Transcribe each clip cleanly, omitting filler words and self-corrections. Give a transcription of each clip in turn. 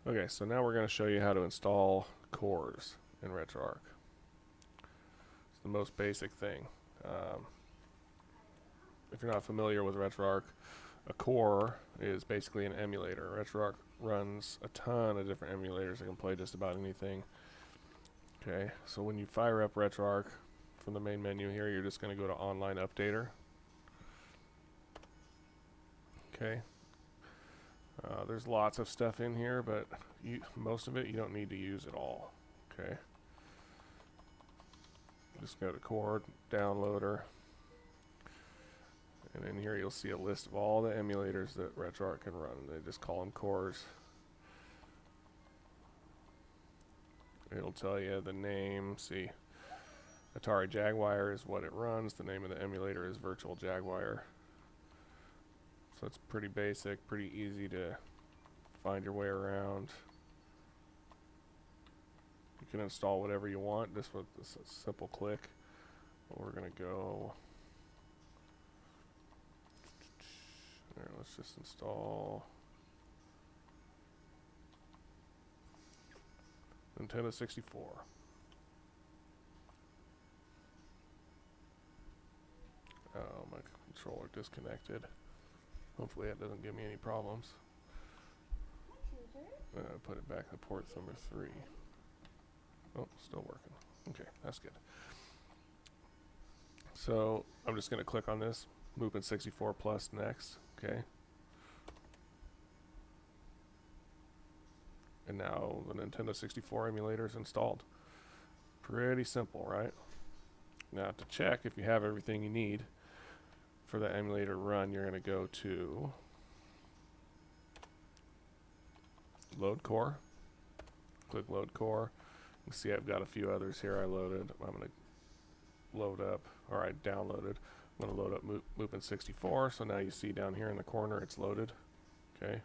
Okay, so now we're going to show you how to install cores in Retroarch. It's the most basic thing. If you're not familiar with Retroarch, a core is basically an emulator. Retroarch runs a ton of different emulators that can play just about anything. Okay, so when you fire up Retroarch from the main menu here, you're just going to go to Online Updater. Okay. There's lots of stuff in here, but most of it you don't need to use at all. Okay. Just go to Core, Downloader, and in here you'll see a list of all the emulators that Retroarch can run. They just call them cores. It'll tell you the name. See, Atari Jaguar is what it runs. The name of the emulator is Virtual Jaguar. So it's pretty basic, pretty easy to find your way around. You can install whatever you want just with a simple click. But we're going to go. There, let's just install Nintendo 64. Oh, my controller disconnected. Hopefully that doesn't give me any problems. Put it back to port number 3. Oh, still working. Okay, that's good. So I'm just going to click on this, Movement 64 Plus next. Okay. And now the Nintendo 64 emulator is installed. Pretty simple, right? Now to check if you have everything you need for the emulator run, you're going to go to Load Core. Click Load Core. You can see I've got a few others here I loaded. I'm going to load up, or I downloaded. I'm going to load up Movement 64. So now you see down here in the corner it's loaded. Okay.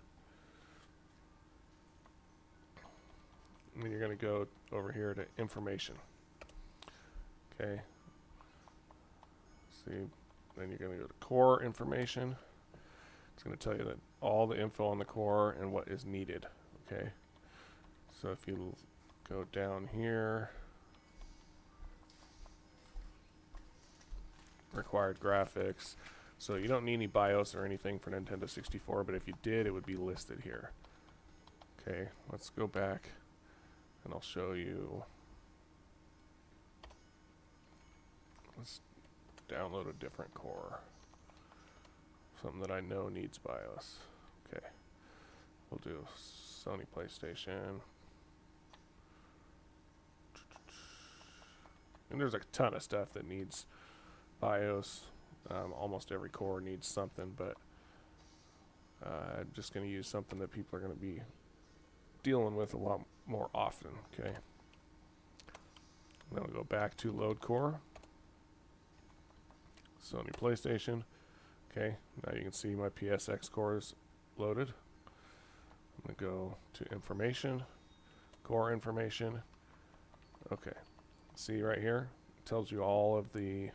And then you're going to go over here to Information. Okay. See. Then you're going to go to Core Information. It's going to tell you that all the info on the core and what is needed. Okay. So if you go down here, required graphics. So you don't need any BIOS or anything for Nintendo 64, but if you did, it would be listed here. Okay, let's go back and I'll show you. Let's download a different core. Something that I know needs BIOS. Okay. We'll do Sony PlayStation. And there's a ton of stuff that needs BIOS. Almost every core needs something, but I'm just going to use something that people are going to be dealing with a lot more often. Okay. Then we'll go back to Load Core. Sony PlayStation. Okay, now you can see my PSX core is loaded. I'm going to go to Information, Core Information. Okay, see right here, it tells you all of the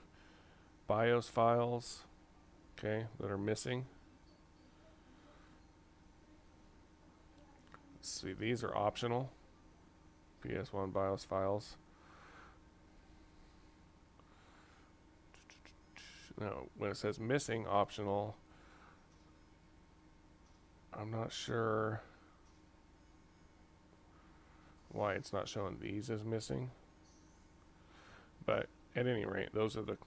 BIOS files, okay, that are missing. Let's see, these are optional, PS1 BIOS files. Now, when it says missing optional, I'm not sure why it's not showing these as missing. But at any rate, those are the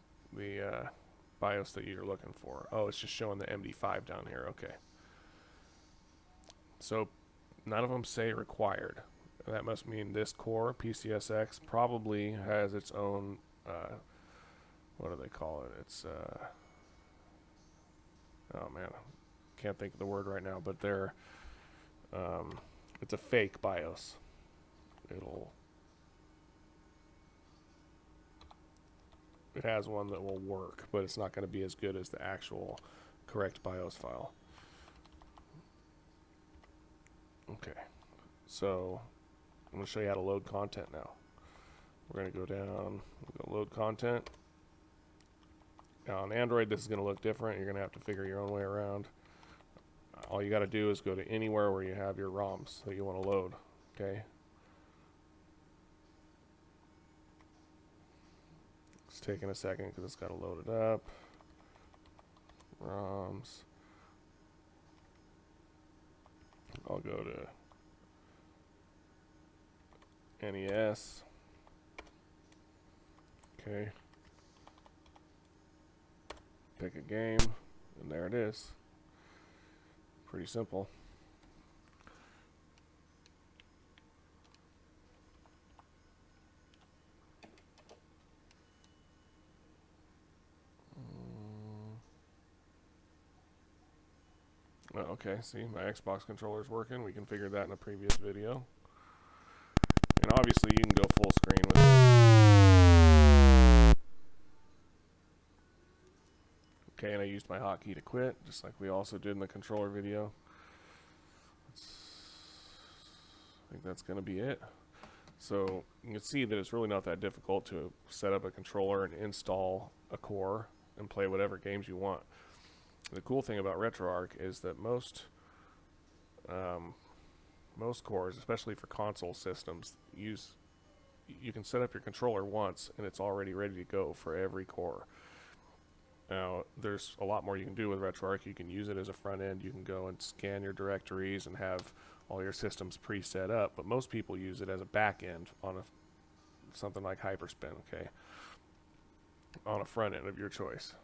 BIOS that you're looking for. Oh, it's just showing the MD5 down here. Okay. So none of them say required. That must mean this core, PCSX, probably has its own what do they call it? It's oh man, can't think of the word right now, but they're it's a fake BIOS. It has one that will work, but it's not going to be as good as the actual correct BIOS file. Okay, so I'm going to show you how to load content now. We're going to go down, we'll go load content. Now on Android this is going to look different. You're going to have to figure your own way around. all you got to do is go to anywhere where you have your ROMs that you want to load. Okay. It's taking a second because it's got to load it up. ROMs. I'll go to NES. Okay. Pick a game, and there it is. Pretty simple. Oh, okay, see, my Xbox controller is working. We configured that in a previous video. And obviously you can go full screen with it. Okay, and I used my hotkey to quit, just like we also did in the controller video. I think that's going to be it. So you can see that it's really not that difficult to set up a controller and install a core and play whatever games you want. The cool thing about Retroarch is that most cores, especially for console systems, you can set up your controller once and it's already ready to go for every core. Now, there's a lot more you can do with Retroarch. You can use it as a front end. You can go and scan your directories and have all your systems pre-set up, but most people use it as a back end on something like Hyperspin, okay, on a front end of your choice.